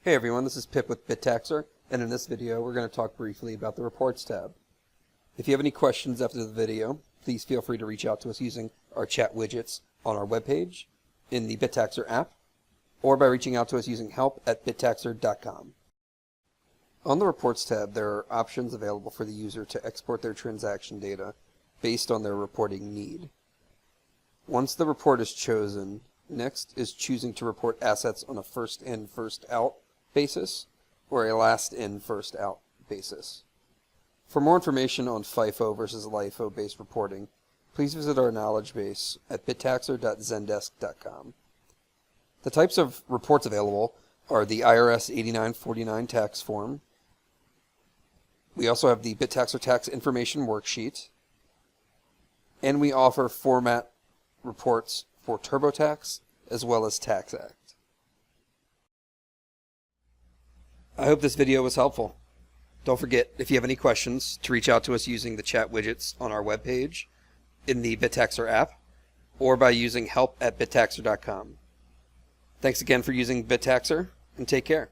Hey everyone, this is Pip with BitTaxer, and in this video we're going to talk briefly about the Reports tab. If you have any questions after the video, please feel free to reach out to us using our chat widgets on our webpage, in the BitTaxer app, or by reaching out to us using help@BitTaxer.com. On the Reports tab, there are options available for the user to export their transaction data based on their reporting need. Once the report is chosen, next is choosing to report assets on a first-in, first-out basis or a last-in, first-out basis. For more information on FIFO versus LIFO based reporting, please visit our knowledge base at bittaxer.zendesk.com. The types of reports available are the IRS 8949 tax form. We also have the BitTaxer tax information worksheet, and we offer format reports for TurboTax as well as Tax Act. I hope this video was helpful. Don't forget, if you have any questions, to reach out to us using the chat widgets on our webpage, in the BitTaxer app, or by using help@bittaxer.com. Thanks again for using BitTaxer, and take care.